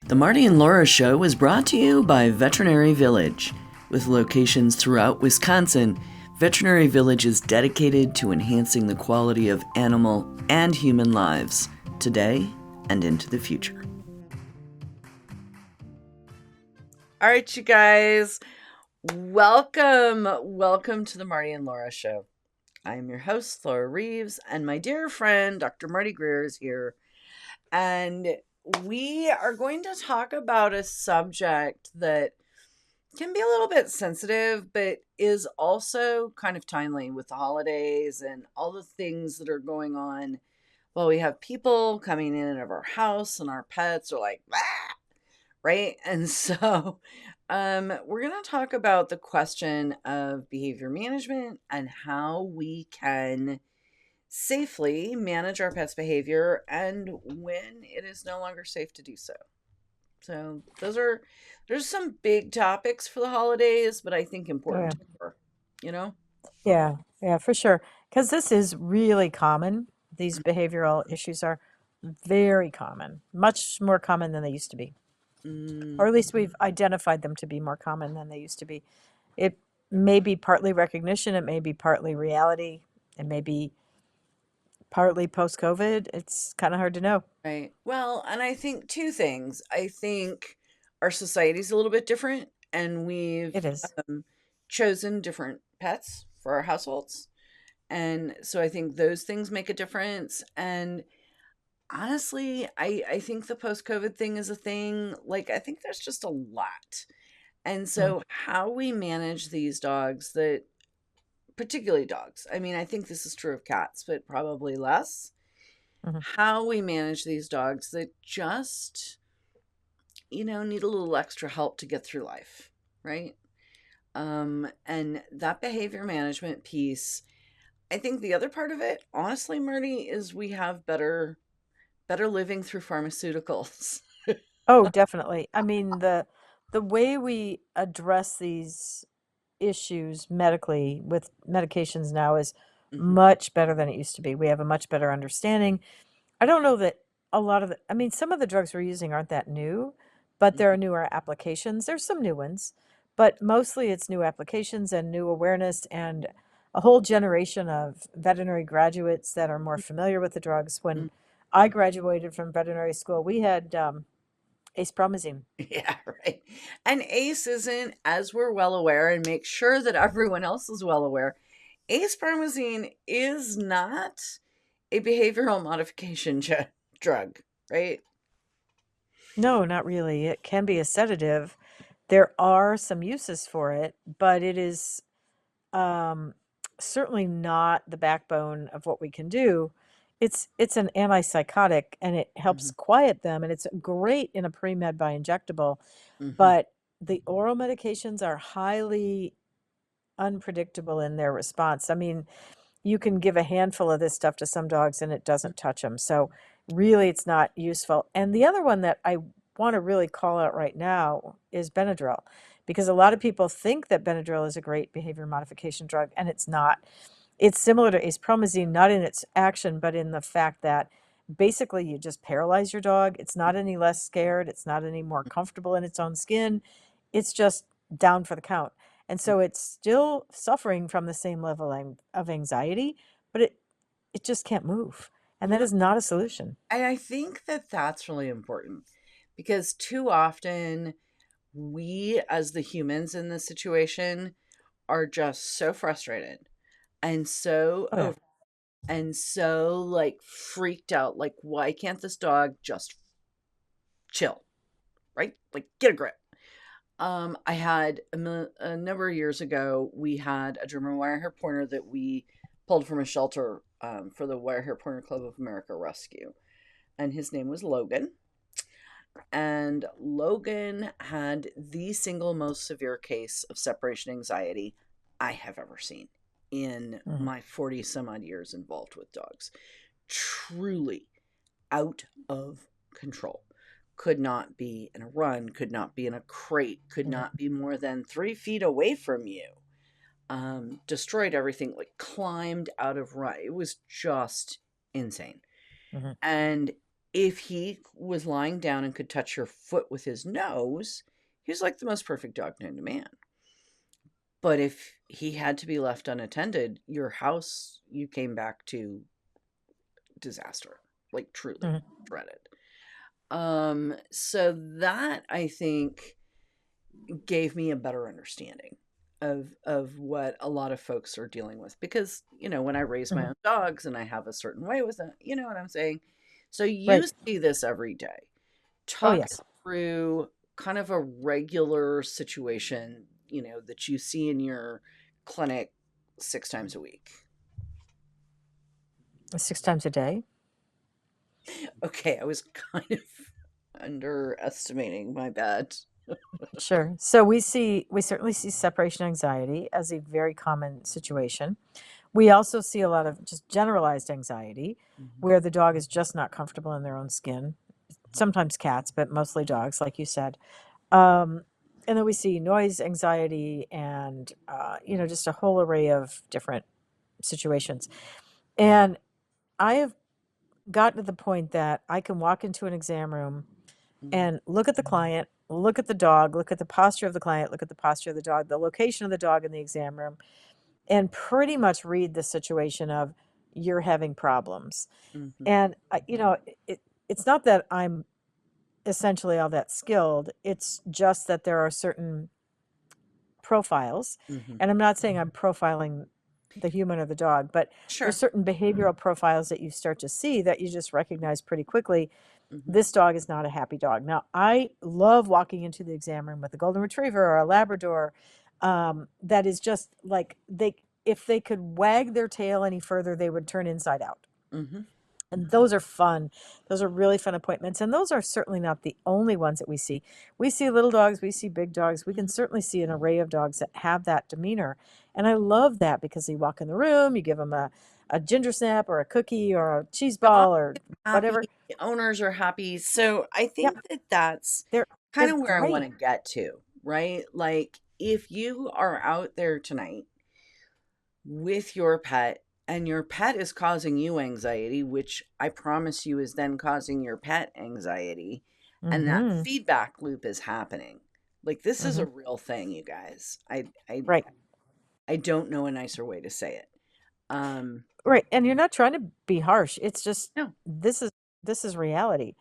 The Marty and Laura Show is brought to you by Veterinary Village. With locations throughout Wisconsin, Veterinary Village is dedicated to enhancing the quality of animal and human lives today and into the future. All right, you guys, welcome to the Marty and Laura Show. I am your host, Laura Reeves, and my dear friend, Dr. Marty Greer, is here. And we are going to talk about a subject that can be a little bit sensitive, but is also kind of timely with the holidays and all the things that are going on. Well, we have people coming in and out of our house, and our pets are like, ah! Right? And so we're going to talk about the question of behavior management and how we can safely manage our pet's behavior and when it is no longer safe to do so. So there's some big topics for the holidays, but I think important to cover, you know? Yeah, for sure. Because this is really common. These behavioral issues are very common, much more common than they used to be. Or Mm, at least we've identified them to be more common than they used to be. It may be partly recognition, it may be partly reality, it may be partly post-COVID. It's kind of hard to know. right. Well, and I think two things. I think our society's a little bit different, and we've It is. chosen different pets for our households. And so I think those things make a difference. And honestly, I think the post COVID thing is a thing. Like, I think there's just a lot. And Mm, so, how we manage these dogs that, particularly dogs, I mean, I think this is true of cats, but probably less. mhm. How we manage these dogs that just, need a little extra help to get through life, right? And that behavior management piece, I think the other part of it, honestly, Marty, is we have better living through pharmaceuticals. Oh, definitely. I mean, the way we address these issues medically with medications now is Mhm, much better than it used to be. We have a much better understanding. I don't know that a lot of I mean, some of the drugs we're using aren't that new, but there mhm, are newer applications. There's some new ones, but mostly it's new applications and new awareness and a whole generation of veterinary graduates that are more familiar with the drugs. When mhm. I graduated from veterinary school, we had acepromazine. Yeah, right. And ACE isn't, as we're well aware, and make sure that everyone else is well aware, acepromazine is not a behavioral modification drug, right? No, not really. It can be a sedative. There are some uses for it, but it is um, certainly not the backbone of what we can do. It's an antipsychotic and it helps Mhm, quiet them and it's great in a pre-med by injectable, mhm, but the oral medications are highly unpredictable in their response. I mean, you can give a handful of this stuff to some dogs and it doesn't touch them. So really it's not useful. And the other one that I want to really call out right now is Benadryl, because a lot of people think that Benadryl is a great behavior modification drug and it's not. It's similar to acepromazine, not in its action, but in the fact that basically you just paralyze your dog. It's not any less scared. It's not any more comfortable in its own skin. It's just down for the count. And mhm. so it's still suffering from the same level of anxiety, but it just can't move. And that Well, is not a solution. and I think that that's really important because too often we, as the humans in this situation, are just so frustrated and so Oh, yeah. over and so like freaked out. Like, why can't this dog just chill? Right? Like, get a grip. I had a number of years ago, we had a German Wirehair Pointer that we pulled from a shelter for the Wirehair Pointer Club of America Rescue, and his name was Logan. And Logan had the single most severe case of separation anxiety I have ever seen in Mhm. my 40 some odd years involved with dogs. Truly out of control. Could not be in a run, could not be in a crate, could Mhm. not be more than 3 feet away from you. Destroyed everything, like climbed out of run. It was just insane. Mhm. And if he was lying down and could touch your foot with his nose, he was like the most perfect dog known to man. But if he had to be left unattended, your house, you came back to disaster, like truly Mhm. dreaded. So that I think gave me a better understanding of what a lot of folks are dealing with, because when I raise my Mhm. own dogs and I have a certain way with them, you know what I'm saying? So you Right. see this every day. Oh, Talk yes. through kind of a regular situation, that you see in your clinic 6 times a week. 6 times a day. Okay, I was kind of underestimating, my bad. Sure. So we certainly see separation anxiety as a very common situation. We also see a lot of just generalized anxiety Mhm. where the dog is just not comfortable in their own skin. Sometimes cats, but mostly dogs, like you said. Um, and then we see noise anxiety and, just a whole array of different situations. And I have gotten to the point that I can walk into an exam room Mhm. and look at the client, look at the dog, look at the posture of the client, look at the posture of the dog, the location of the dog in the exam room, and pretty much read the situation of you're having problems. Mhm. And it's not that I'm essentially all that skilled. It's just that there are certain profiles, Mhm. and I'm not saying I'm profiling the human or the dog, but there's Sure. certain behavioral profiles that you start to see that you just recognize pretty quickly. Mhm. This dog is not a happy dog. Now, I love walking into the exam room with a golden retriever or a Labrador. That is just like if they could wag their tail any further, they would turn inside out. Mhm. And those are fun. Those are really fun appointments. And those are certainly not the only ones that we see. We see little dogs, we see big dogs. We can Mhm. certainly see an array of dogs that have that demeanor. And I love that because you walk in the room, you give them a ginger snap or a cookie or a cheese Dog ball or is happy, whatever. owners are happy. So I Yeah, think that that's they're kind they're of where I want great. to get to, right? Like if you are out there tonight with your pet and your pet is causing you anxiety, which I promise you is then causing your pet anxiety, and that Mm-hmm. feedback loop is happening. Like this is Mm-hmm. a real thing, you guys. Right. I don't know a nicer way to say it. Um Right. And you're not trying to be harsh. It's just no, this is this is reality.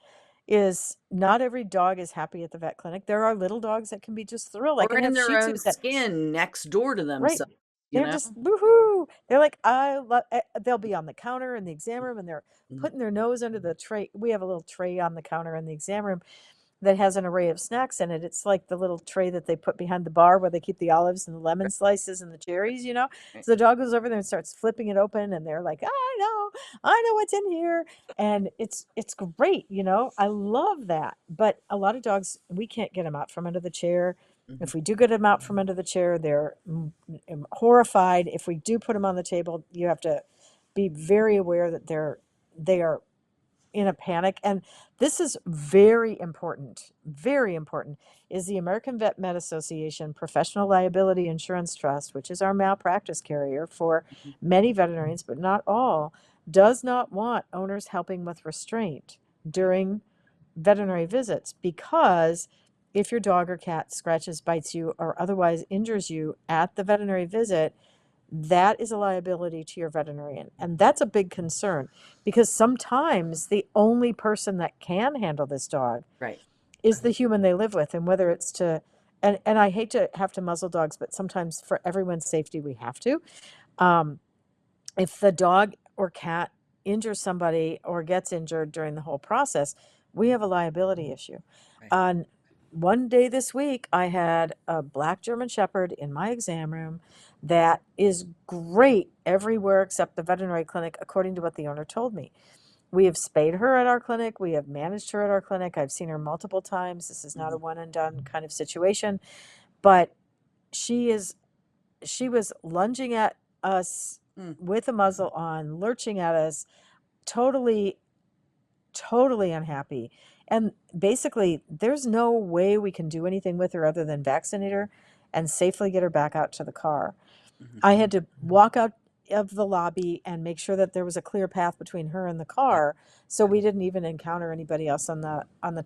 Is not every dog is happy at the vet clinic. There are little dogs that can be just thrilled. I or can in have their Shih own Tzus that skin next door to right. themselves, you They're know? just woohoo. They're like, I love. They'll be on the counter in the exam room, and they're Mhm. putting their nose under the tray. We have a little tray on the counter in the exam room that has an array of snacks in it. It's like the little tray that they put behind the bar where they keep the olives and the lemon Right, slices and the cherries, you know? right. So the dog goes over there and starts flipping it open and they're like, I know what's in here. And it's great, you know? I love that. But a lot of dogs, we can't get them out from under the chair. Mhm. If we do get them out from under the chair, they're horrified. If we do put them on the table, you have to be very aware that they are in a panic. And this is very important, is the American Vet Med Association Professional Liability Insurance Trust, which is our malpractice carrier for Mhm. many veterinarians, but not all, does not want owners helping with restraint during veterinary visits because if your dog or cat scratches, bites you, or otherwise injures you at the veterinary visit, that is a liability to your veterinarian. And that's a big concern because sometimes the only person that can handle this dog Right. is the human they live with. And whether it's to, and I hate to have to muzzle dogs, but sometimes for everyone's safety, we have to. Um, if the dog or cat injures somebody or gets injured during the whole process, we have a liability issue. Right. On one day this week, I had a black German Shepherd in my exam room that is great everywhere except the veterinary clinic, according to what the owner told me. We have spayed her at our clinic. We have managed her at our clinic. I've seen her multiple times. This is not a Mhm. one and done kind of situation, but she is she was lunging at us Mm. with a muzzle on, lurching at us, totally, totally unhappy. And basically, there's no way we can do anything with her other than vaccinate her and safely get her back out to the car. Mhm. I had to walk out of the lobby and make sure that there was a clear path between her and the car, so we didn't even encounter anybody else on the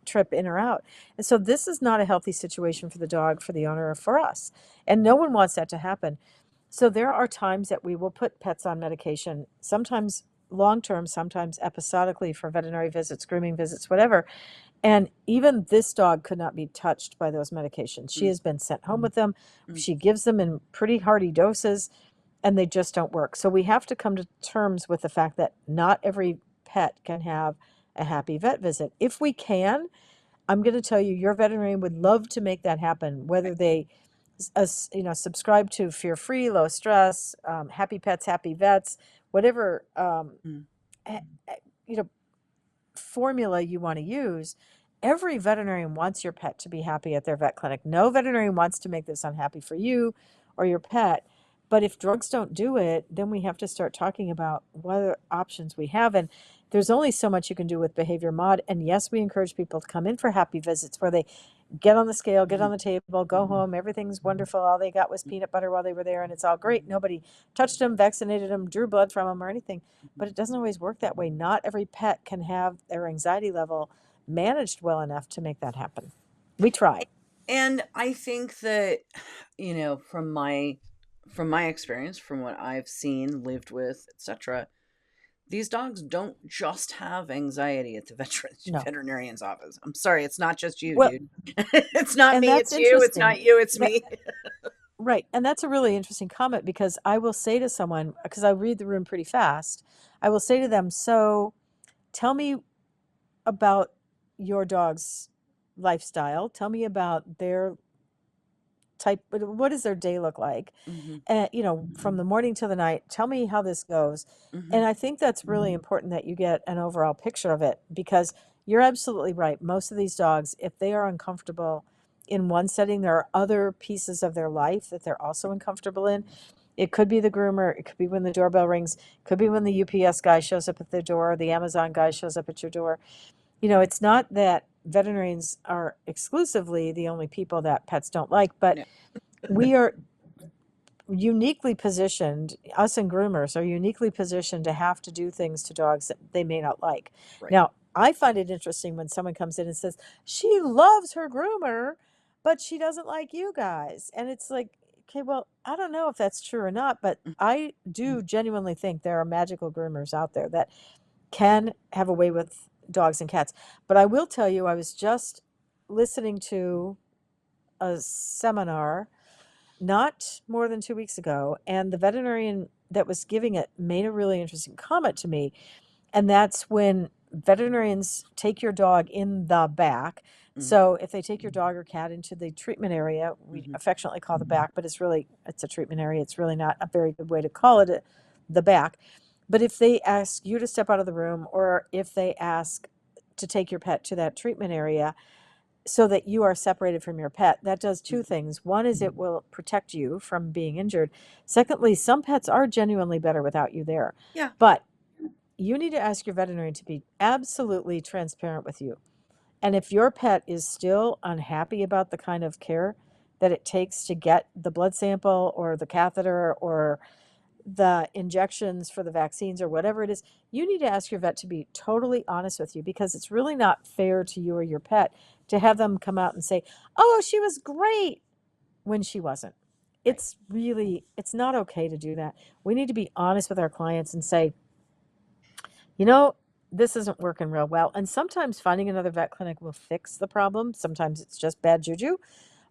trip in or out. And so this is not a healthy situation for the dog, for the owner, or for us. And no one wants that to happen. So there are times that we will put pets on medication, sometimes long term, sometimes episodically for veterinary visits, grooming visits, whatever. And even this dog could not be touched by those medications. She has been sent home with them. She gives them in pretty hearty doses, and they just don't work. So we have to come to terms with the fact that not every pet can have a happy vet visit. If we can, I'm going to tell you, your veterinarian would love to make that happen, whether they subscribe to Fear Free, Low Stress, Happy Pets, Happy Vets, whatever eh, eh, you know formula you want to use. Every veterinarian wants your pet to be happy at their vet clinic. No veterinarian wants to make this unhappy for you or your pet. But if drugs don't do it, then we have to start talking about what other options we have. And there's only so much you can do with behavior mod. And yes, we encourage people to come in for happy visits where they get on the scale, get on the table, go home. Everything's wonderful. All they got was peanut butter while they were there, and it's all great. Nobody touched them, vaccinated them, drew blood from them, or anything. But it doesn't always work that way. Not every pet can have their anxiety level managed well enough to make that happen. We try. And I think that, from my experience, from what I've seen, lived with, etc., these dogs don't just have anxiety at the No. veterinarian's office. I'm sorry, it's not just you, Well, dude. It's not and me, that's it's you. It's not interesting. you, it's That, me. right. And that's a really interesting comment, because I will say to someone, because I read the room pretty fast, I will say to them, so tell me about your dog's lifestyle. Tell me about their type. What does their day look like? From the morning to the night. Tell me how this goes. And I think that's really important that you get an overall picture of it, because you're absolutely right. Most of these dogs, if they are uncomfortable in one setting, there are other pieces of their life that they're also uncomfortable in. It could be the groomer. It could be when the doorbell rings. It could be when the UPS guy shows up at the door, or the Amazon guy shows up at your door. It's not that veterinarians are exclusively the only people that pets don't like, but No. we are uniquely positioned, us and groomers are uniquely positioned to have to do things to dogs that they may not like. Right. Now, I find it interesting when someone comes in and says, she loves her groomer, but she doesn't like you guys. And it's like, okay, well, I don't know if that's true or not, but I do genuinely think there are magical groomers out there that can have a way with dogs and cats. But I will tell you, I was just listening to a seminar not more than 2 weeks ago, and the veterinarian that was giving it made a really interesting comment to me. And that's when veterinarians take your dog in the back. So if they take your dog or cat into the treatment area, we affectionately call the back, but it's a treatment area. It's really not a very good way to call it the back. But if they ask you to step out of the room, or if they ask to take your pet to that treatment area so that you are separated from your pet, that does two things. One is it will protect you from being injured. Secondly, some pets are genuinely better without you there. Yeah. But you need to ask your veterinarian to be absolutely transparent with you. And if your pet is still unhappy about the kind of care that it takes to get the blood sample or the catheter or the injections for the vaccines or whatever it is, you need to ask your vet to be totally honest with you, because it's really not fair to you or your pet to have them come out and say, oh, she was great, when she wasn't. It's not okay to do that. We need to be honest with our clients and say, this isn't working real well. And sometimes finding another vet clinic will fix the problem. Sometimes it's just bad juju.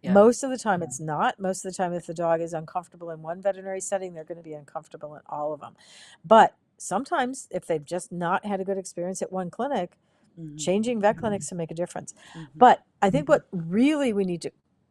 Yeah. Most of the time it's not. Most of the time, if the dog is uncomfortable in one veterinary setting, they're going to be uncomfortable in all of them. But sometimes, if they've just not had a good experience at one clinic, changing vet clinics can make a difference. But I think what really we need to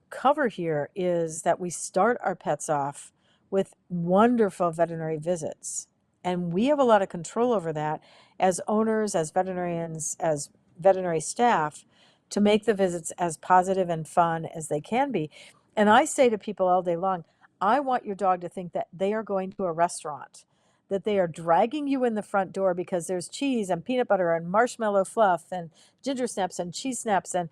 cover here is that we start our pets off with wonderful veterinary visits. And we have a lot of control over that as owners, as veterinarians, as veterinary staff, to make the visits as positive and fun as they can be. And I say to people all day long, I want your dog to think that they are going to a restaurant, that they are dragging you in the front door because there's cheese and peanut butter and marshmallow fluff and ginger snaps and cheese snaps and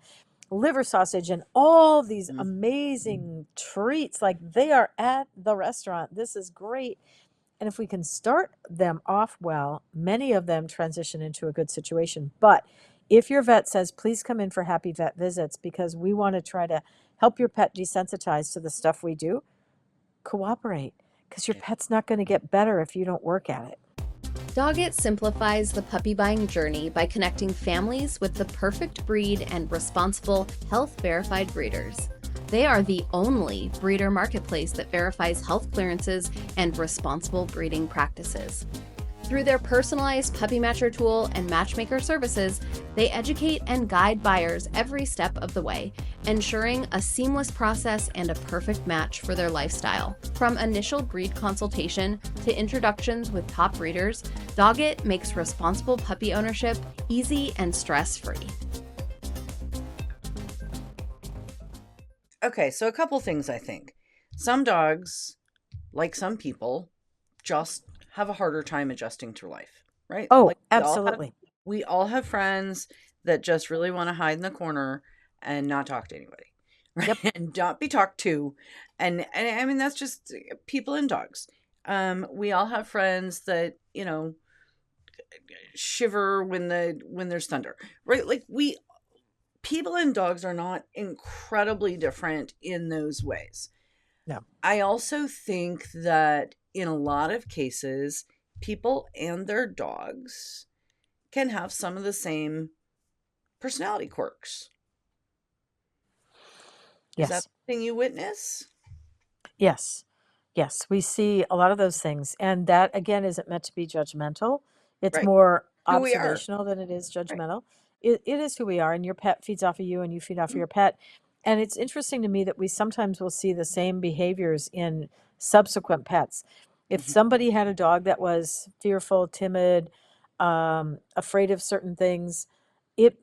liver sausage and all these amazing treats. Like, they are at the restaurant. This is great. And if we can start them off well, many of them transition into a good situation. But if your vet says, please come in for happy vet visits because we want to try to help your pet desensitize to the stuff we do, cooperate, because your pet's not going to get better if you don't work at it. Doggett simplifies the puppy buying journey by connecting families with the perfect breed and responsible, health-verified breeders. They are the only breeder marketplace that verifies health clearances and responsible breeding practices. Through their personalized puppy matcher tool and matchmaker services, they educate and guide buyers every step of the way, ensuring a seamless process and a perfect match for their lifestyle. From initial breed consultation to introductions with top breeders, Doggett makes responsible puppy ownership easy and stress-free. Okay, so a couple things I think. Some dogs, like some people, just have a harder time adjusting to life, right? Oh, Like absolutely. we all have friends that just really want to hide in the corner and not talk to anybody, right? Yep. And not be talked to. And I mean that's just people and dogs. We all have friends that, shiver when there's thunder, right? Like people and dogs are not incredibly different in those ways. No. I also think that in a lot of cases, people and their dogs can have some of the same personality quirks. Is that Yes. something you witness? Yes. Yes. We see a lot of those things. And that, again, isn't meant to be judgmental. It's Right. more Who we are. observational than it is Right. judgmental. It is who we are, and your pet feeds off of you, and you feed off of your pet. And it's interesting to me that we sometimes will see the same behaviors in subsequent pets. If Mhm. somebody had a dog that was fearful, timid, afraid of certain things, it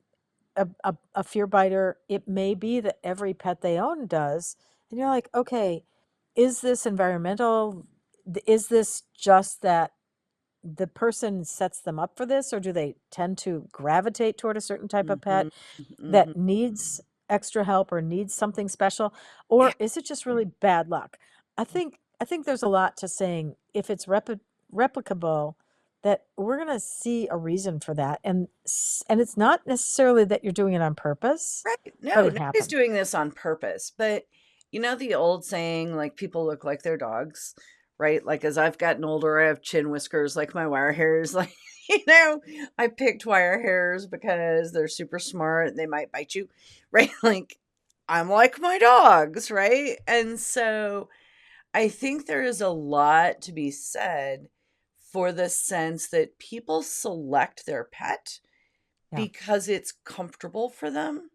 a fear biter, it may be that every pet they own does. And you're like, okay, is this environmental? Is this just that the person sets them up for this, or do they tend to gravitate toward a certain type of pet Mhm. Mhm. that needs extra help or needs something special? Yeah. Or is it just really bad luck? I think there's a lot to saying if it's replicable, that we're going to see a reason for that. And it's not necessarily that you're doing it on purpose, Right. but No, it nobody's happens. doing this on purpose. But you know the old saying, like people look like their dogs, right? Like as I've gotten older, I have chin whiskers like my wire hairs. Like, I picked wire hairs because they're super smart and they might bite you, right? Like I'm like my dogs, right? And so I think there is a lot to be said for the sense that people select their pet Yeah. because it's comfortable for them.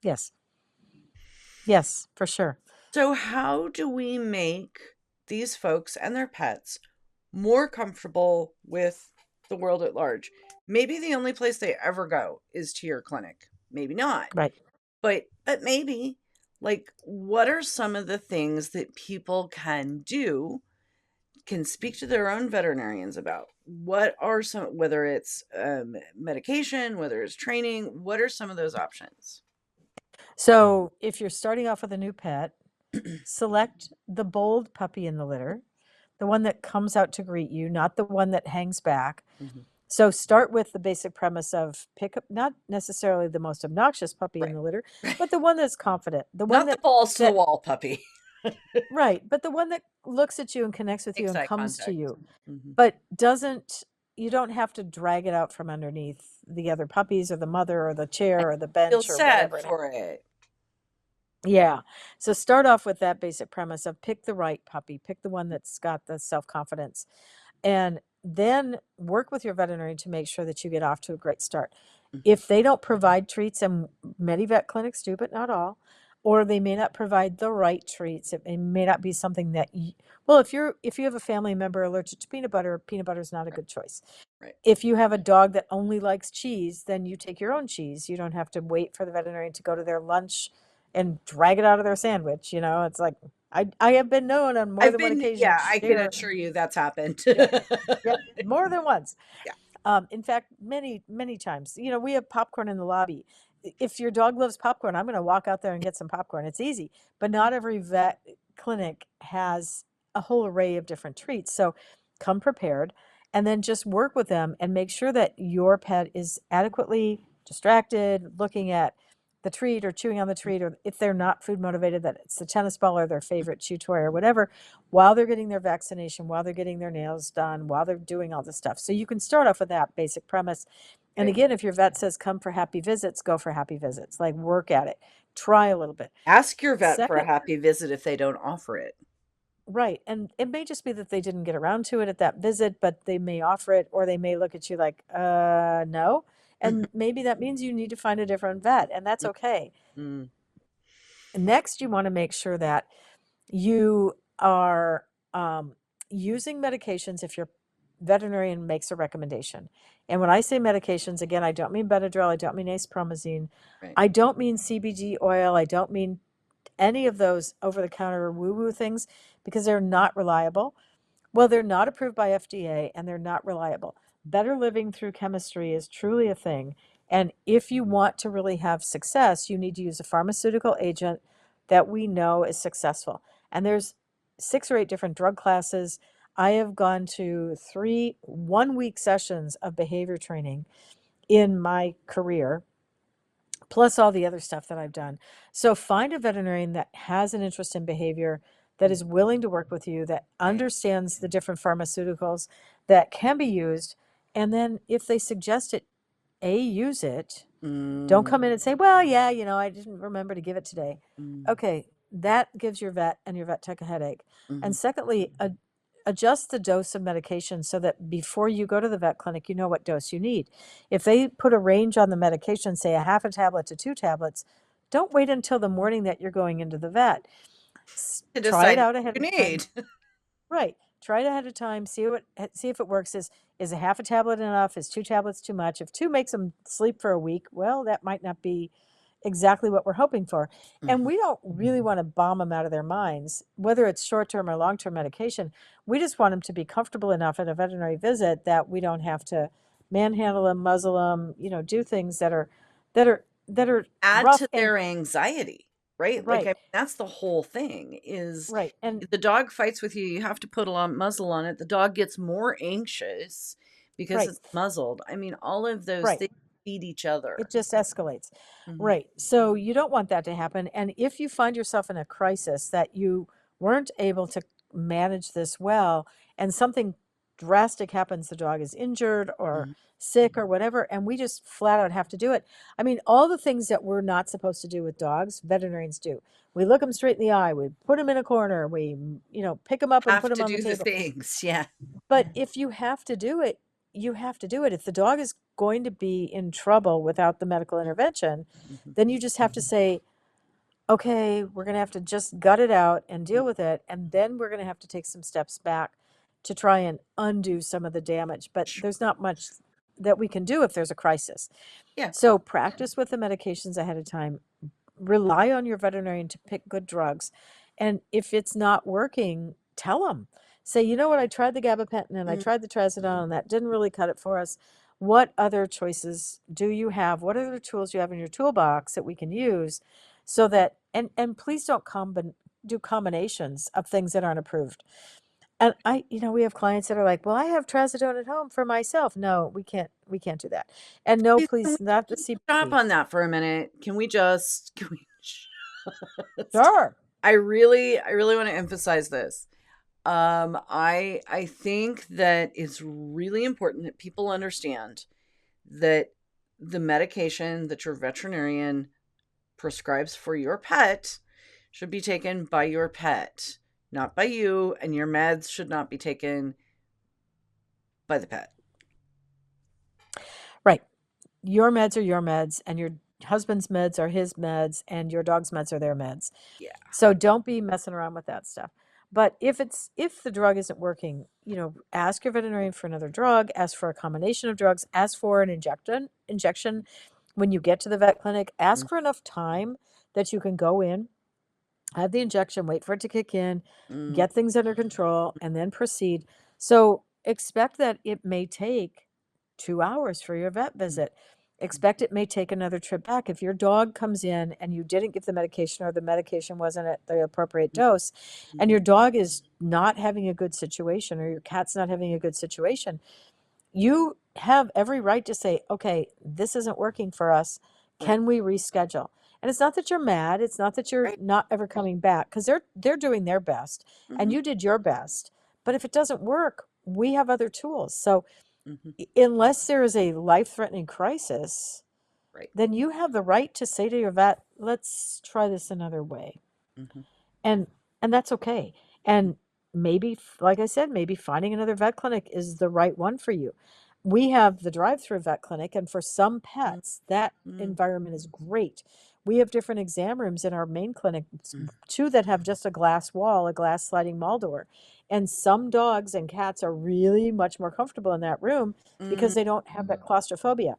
Yes. Yes, for sure. So, how do we make these folks and their pets more comfortable with the world at large? Maybe the only place they ever go is to your clinic. Maybe not. Right. But maybe, like, what are some of the things that people can do, can speak to their own veterinarians about? What are some, whether it's medication, whether it's training, what are some of those options? So if you're starting off with a new pet, select the bold puppy in the litter, the one that comes out to greet you, not the one that hangs back. Mhm. So start with the basic premise of pick up not necessarily the most obnoxious puppy in Right. the litter, but the one that's confident, the one Not the that balls to the that wall puppy. right, but the one that looks at you and connects with you Makes and eye comes to contact. you, Mhm. but doesn't you don't have to drag it out from underneath the other puppies or the mother or the chair or the Feel bench or sad whatever it. for it. Yeah. So start off with that basic premise of pick the right puppy, pick the one that's got the self-confidence, and then work with your veterinarian to make sure that you get off to a great start. Mhm. If they don't provide treats, and many vet clinics do, but not all, or they may not provide the right treats, it may not be something that well, if you have a family member allergic to peanut butter is not a Right, good choice. right. If you have a dog that only likes cheese, then you take your own cheese. You don't have to wait for the veterinarian to go to their lunch and drag it out of their sandwich. It's like I have been known on more I've than one been occasion yeah, to I can share. assure you that's happened. Yep, yep, more than once. Yeah. In fact, many, many times. We have popcorn in the lobby. If your dog loves popcorn, I'm going to walk out there and get some popcorn. It's easy, but not every vet clinic has a whole array of different treats. So come prepared and then just work with them and make sure that your pet is adequately distracted, looking at the treat or chewing on the treat, or if they're not food motivated, that it's the tennis ball or their favorite chew toy or whatever, while they're getting their vaccination, while they're getting their nails done, while they're doing all this stuff. So you can start off with that basic premise. And Right. again, if your vet says come for happy visits, go for happy visits. Like work at it. Try a little bit. Ask your vet for a Second, happy visit if they don't offer it. right. And it may just be that they didn't get around to it at that visit, but they may offer it, or they may look at you like, no. And maybe that means you need to find a different vet, and that's okay. Mm. Next, you want to make sure that you are using medications if your veterinarian makes a recommendation. And when I say medications, again, I don't mean Benadryl, I don't mean acepromazine, Right. I don't mean CBD oil, I don't mean any of those over-the-counter woo-woo things, because they're not reliable. Well, they're not approved by FDA and they're not reliable. Better living through chemistry is truly a thing. And if you want to really have success, you need to use a pharmaceutical agent that we know is successful. And there's 6 or 8 different drug classes. I have gone to 3 one-week sessions of behavior training in my career, plus all the other stuff that I've done. So find a veterinarian that has an interest in behavior, that is willing to work with you, that Right. understands the different pharmaceuticals that can be used. And then if they suggest it, use it. Don't come in and say, well, yeah, I didn't remember to give it today. Mm. Okay, that gives your vet and your vet tech a headache. Mhm. And secondly, adjust the dose of medication so that before you go to the vet clinic, you know what dose you need. If they put a range on the medication, say a half a tablet to 2 tablets, don't wait until the morning that you're going into the vet. To Try decide it out what ahead you of time. need. Right. Try it ahead of time. See if it works. Is a half a tablet enough? Is 2 tablets too much? If 2 makes them sleep for a week, well, that might not be exactly what we're hoping for. And Mhm. we don't really want to bomb them out of their minds, whether it's short-term or long-term medication. We just want them to be comfortable enough at a veterinary visit that we don't have to manhandle them, muzzle them, do things that are Add rough to and their anxiety, right? Like, right, that's the whole thing is right. And the dog fights with you, you have to put a muzzle on it. The dog gets more anxious because right, it's muzzled. I mean, all of those right. things feed each other. It just escalates. Mhm. Right. So you don't want that to happen. And if you find yourself in a crisis that you weren't able to manage this well and something drastic happens, the dog is injured or Mhm. sick or whatever, and we just flat out have to do it. I mean, all the things that we're not supposed to do with dogs, veterinarians do. We look them straight in the eye, we put them in a corner, we, pick them up and put Have them to on the do the table. things. Yeah. But if you have to do it, you have to do it. If the dog is going to be in trouble without the medical intervention, Mhm. then you just have to say, okay, we're going to have to just gut it out and deal with it. And then we're going to have to take some steps back to try and undo some of the damage. But there's not much that we can do if there's a crisis. Yeah. So practice with the medications ahead of time. Rely on your veterinarian to pick good drugs. And if it's not working, tell them. Say, you know what, I tried the gabapentin and I Mm. tried the trazodone and that didn't really cut it for us. What other choices do you have? What other tools you have in your toolbox that we can use so that, and please don't do combinations of things that aren't approved. And we have clients that are like, well, I have trazodone at home for myself. No, we can't do that. And no, Please, can we please, not the stop CBD. on that for a minute? Can we just Sure. I really want to emphasize this. I think that it's really important that people understand that the medication that your veterinarian prescribes for your pet should be taken by your pet, not by you, and your meds should not be taken by the pet. Right. Your meds are your meds, and your husband's meds are his meds, and your dog's meds are their meds. Yeah. So don't be messing around with that stuff. But if the drug isn't working, ask your veterinarian for another drug, ask for a combination of drugs, ask for an injection when you get to the vet clinic, ask for enough time that you can go in, have the injection, wait for it to kick in, Mm. get things under control, and then proceed. So expect that it may take 2 hours for your vet visit. expect it may take another trip back. If your dog comes in and you didn't give the medication or the medication wasn't at the appropriate dose, and your dog is not having a good situation or your cat's not having a good situation, you have every right to say, okay, this isn't working for us. Right. Can we reschedule? And it's not that you're mad. It's not that you're Right. not ever coming back, because they're doing their best and Mhm. you did your best. But if it doesn't work, we have other tools. So Mhm. unless there is a life-threatening crisis, Right. then you have the right to say to your vet, let's try this another way. Mhm. And that's okay. And maybe, like I said, maybe finding another vet clinic is the right one for you. We have the drive-through vet clinic, and for some pets, that Mm. environment is great. We have different exam rooms in our main clinic, Mm. two that have just a glass wall, a glass sliding mall door. And some dogs and cats are really much more comfortable in that room because Mm. they don't have that claustrophobia.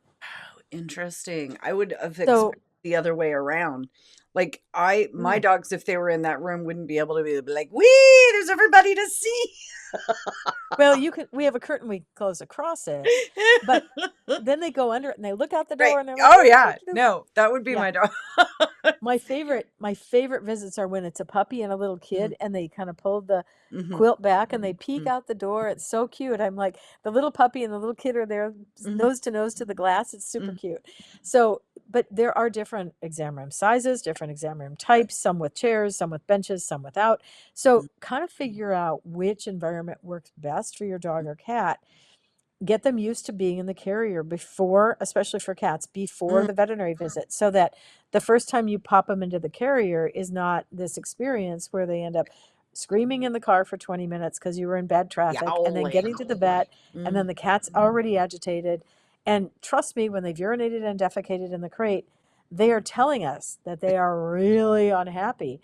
Interesting. I would have So, expected the other way around. Like my mm, dogs, if they were in that room, wouldn't be able to be like, "Wee, there's everybody to see." well, we have a curtain we close across it, but then they go under it and they look out the Right. door and they're like, Oh yeah. "Doo-doo-doo-doo." No, that would be Yeah. my dog. My favorite visits are when it's a puppy and a little kid and they kind of pull the Mhm. quilt back and they peek Mhm. out the door. It's so cute. I'm like, the little puppy and the little kid are there Mhm. nose to the glass. It's super Mhm. cute. So, but there are different exam room sizes, different exam room types, some with chairs, some with benches, some without. So kind of figure out which environment works best for your dog or cat. Get them used to being in the carrier before, especially for cats, before Mm. the veterinary visit, so that the first time you pop them into the carrier is not this experience where they end up screaming in the car for 20 minutes because you were in bad traffic, and then Yowling. getting to the vet, and then Mm. the cat's already agitated. And trust me, when they've urinated and defecated in the crate, they are telling us that they are really unhappy.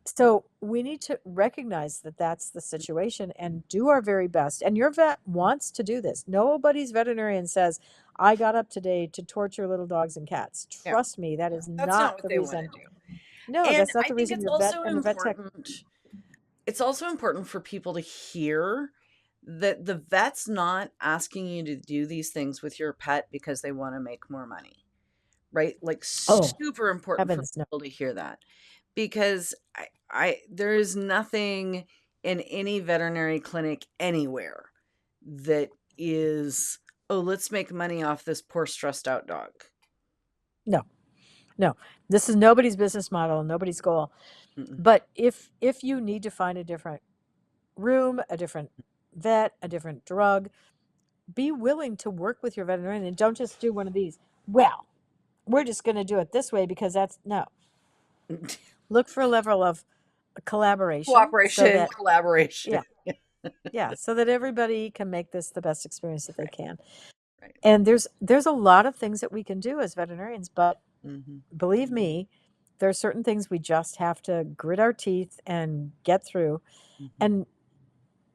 So we need to recognize that that's the situation and do our very best. And your vet wants to do this. Nobody's veterinarian says, I got up today to torture little dogs and cats. Yeah. Trust me, that is That's not not what the they want to reason. do. No, And that's not I the think reason it's your vet also and the vet tech. important. It's also important for people to hear that the vet's not asking you to do these things with your pet because they want to make more money, right? Like Oh, super important for heavens, no. people to hear that, because there is nothing in any veterinary clinic anywhere that is, oh, let's make money off this poor stressed out dog. No, no. This is nobody's business model, nobody's goal. Mm-mm. But if you need to find a different room, a different vet, a different drug, be willing to work with your veterinarian and don't just do one of these. Well, we're just going to do it this way because that's no. Look for a level of collaboration so Cooperation, that collaboration. yeah, so that everybody can make this the best experience that they can. Right. And there's a lot of things that we can do as veterinarians, but Mm-hmm. believe me, there are certain things we just have to grit our teeth and get through Mm-hmm.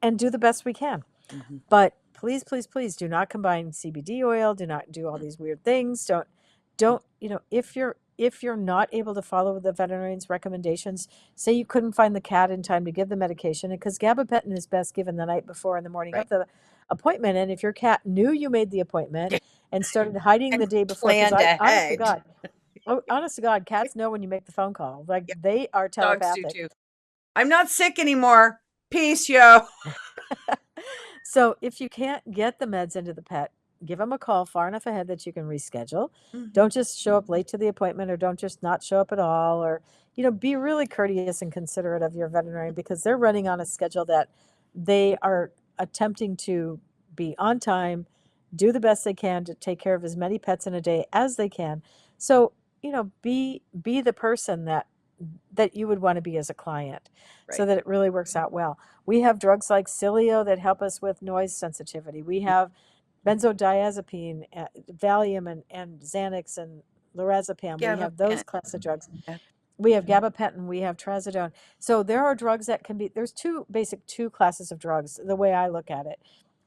and do the best we can. Mm-hmm. But please, please, please do not combine CBD oil. Do not do all these weird things. Don't, if you're not able to follow the veterinarian's recommendations, say you couldn't find the cat in time to give the medication, because gabapentin is best given the night before and the morning Right. of the appointment. And if your cat knew you made the appointment and started hiding And the day before, because planned honest ahead. to God, cats know when you make the phone call. Like Yep. they are Dogs do telepathic. too. I'm not sick anymore. Peace, yo. So if you can't get the meds into the pet, give them a call far enough ahead that you can reschedule. Mhm. Don't just show up late to the appointment, or don't just not show up at all, or be really courteous and considerate of your veterinarian, because they're running on a schedule that they are attempting to be on time, do the best they can to take care of as many pets in a day as they can. So, be the person that you would want to be as a client, so Right. that it really works out well. We have drugs like Cilio that help us with noise sensitivity. We have benzodiazepine, Valium, and Xanax and lorazepam. We have those Gabapentin. class of drugs. Yeah. We have gabapentin. We have trazodone. So there are drugs that can be. There's two classes of drugs, the way I look at it.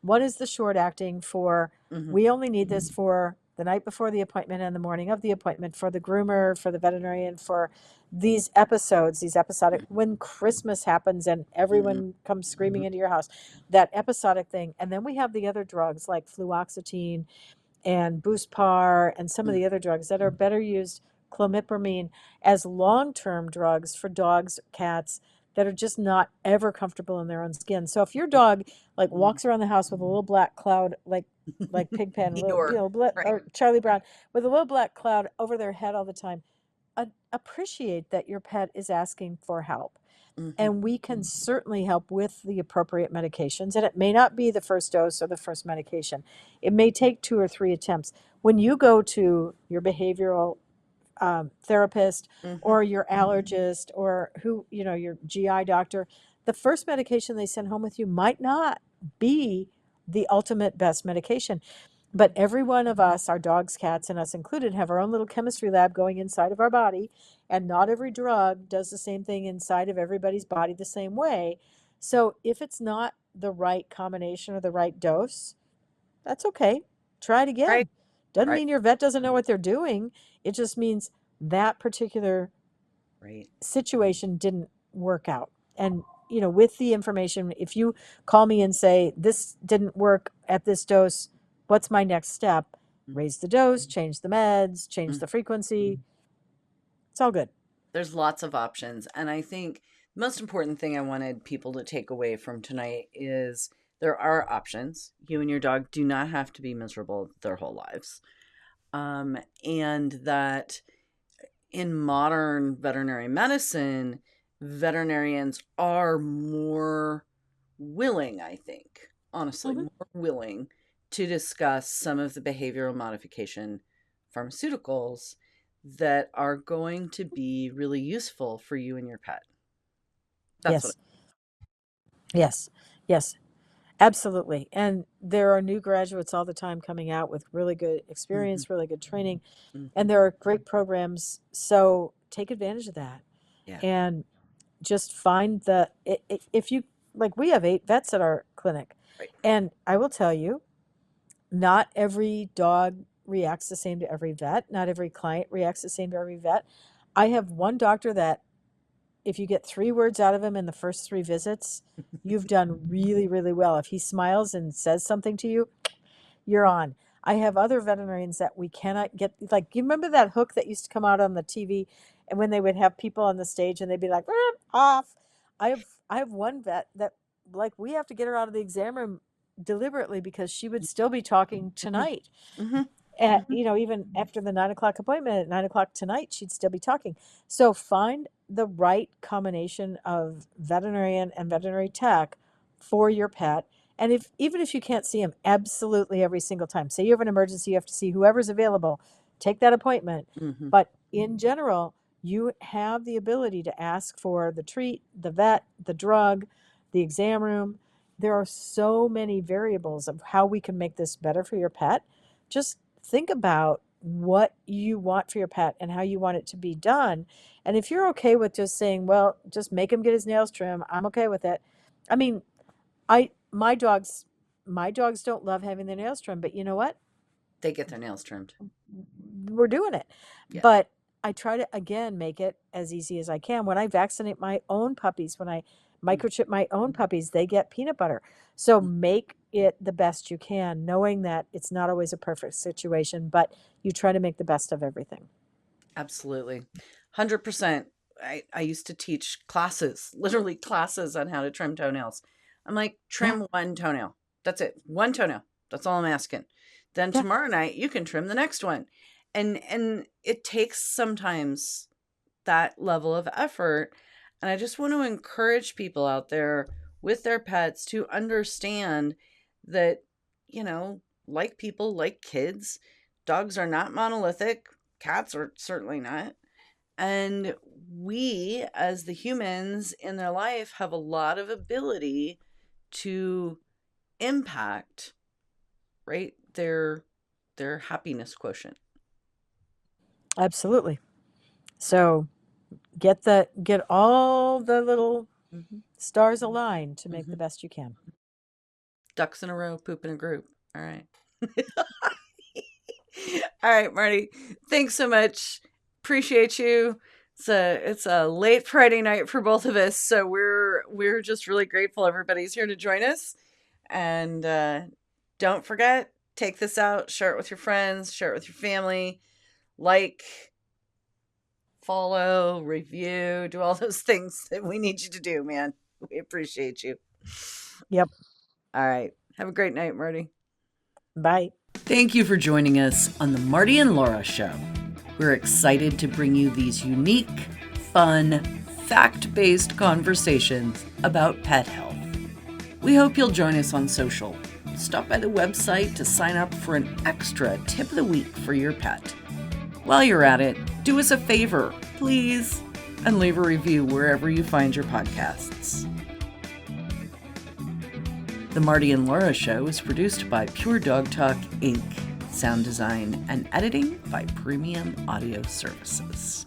One is the short acting for, Mhm. we only need this for the night before the appointment and the morning of the appointment, for the groomer, for the veterinarian, for these episodes, these episodic, when Christmas happens and everyone comes screaming into your house, that episodic thing. And then we have the other drugs like fluoxetine and Buspar and some of the other drugs that are better used, clomipramine, as long-term drugs for dogs, cats that are just not ever comfortable in their own skin. So if your dog like walks around the house with a little black cloud, like Pigpen, Eeyore, right. or Charlie Brown, with a little black cloud over their head all the time, appreciate that your pet is asking for help. And we can certainly help with the appropriate medications. And it may not be the first dose or the first medication. It may take 2 or 3 attempts. When you go to your behavioral therapist or your allergist or your GI doctor, the first medication they send home with you might not be the ultimate best medication. But every one of us, our dogs, cats, and us included, have our own little chemistry lab going inside of our body. And not every drug does the same thing inside of everybody's body the same way. So if it's not the right combination or the right dose, that's okay. Try it again. Right. Doesn't mean your vet doesn't know what they're doing. It just means that particular situation didn't work out. And, with the information, if you call me and say, this didn't work at this dose, what's my next step? Raise the dose, change the meds, change the frequency. It's all good. There's lots of options. And I think the most important thing I wanted people to take away from tonight is there are options. You and your dog do not have to be miserable their whole lives. And that in modern veterinary medicine, veterinarians are more willing, I think, honestly, more willing to discuss some of the behavioral modification pharmaceuticals that are going to be really useful for you and your pet. That's Yes. Absolutely. And there are new graduates all the time coming out with really good experience, really good training, and there are great programs. So take advantage of that. Yeah. And just find if you, like, we have 8 vets at our clinic. Right. And I will tell you, not every dog reacts the same to every vet. Not every client reacts the same to every vet. I have one doctor that if you get 3 words out of him in the first 3 visits, you've done really, really well. If he smiles and says something to you, you're on. I have other veterinarians that we cannot get, like, you remember that hook that used to come out on the TV and when they would have people on the stage and they'd be like, off. I have one vet that, like, we have to get her out of the exam room deliberately because she would still be talking tonight. At, even after the 9 o'clock appointment at 9 o'clock tonight, she'd still be talking. So find the right combination of veterinarian and veterinary tech for your pet. And even if you can't see him absolutely every single time, say you have an emergency, you have to see whoever's available, take that appointment. But in general, you have the ability to ask for the treat, the vet, the drug, the exam room. There are so many variables of how we can make this better for your pet. Just think about what you want for your pet and how you want it to be done. And if you're okay with just saying, well, just make him get his nails trimmed, I'm okay with it. I mean, my dogs don't love having their nails trimmed, but you know what? They get their nails trimmed. We're doing it. Yeah. But I try to, again, make it as easy as I can. When I vaccinate my own puppies, when I microchip my own puppies, they get peanut butter. So make it the best you can, knowing that it's not always a perfect situation, but you try to make the best of everything. Absolutely. 100%. I used to teach classes, literally classes on how to trim toenails. I'm like, trim one toenail. That's it. One toenail. That's all I'm asking. Then tomorrow night you can trim the next one. And it takes sometimes that level of effort. And I just want to encourage people out there with their pets to understand that, like people, like kids, dogs are not monolithic. Cats are certainly not. And we, as the humans in their life, have a lot of ability to impact, right, their happiness quotient. Absolutely. So get all the little stars aligned to make the best you can. Ducks in a row, poop in a group. All right. All right, Marty. Thanks so much. Appreciate you. It's a late Friday night for both of us, so we're just really grateful everybody's here to join us. And don't forget take this out, share it with your friends, share it with your family, like, follow, review, do all those things that we need you to do, man. We appreciate you. Yep. All right. Have a great night, Marty. Bye. Thank you for joining us on the Marty and Laura Show. We're excited to bring you these unique, fun, fact-based conversations about pet health. We hope you'll join us on social. Stop by the website to sign up for an extra tip of the week for your pet. While you're at it, do us a favor, please, and leave a review wherever you find your podcasts. The Marty and Laura Show is produced by Pure Dog Talk, Inc. Sound design and editing by Premium Audio Services.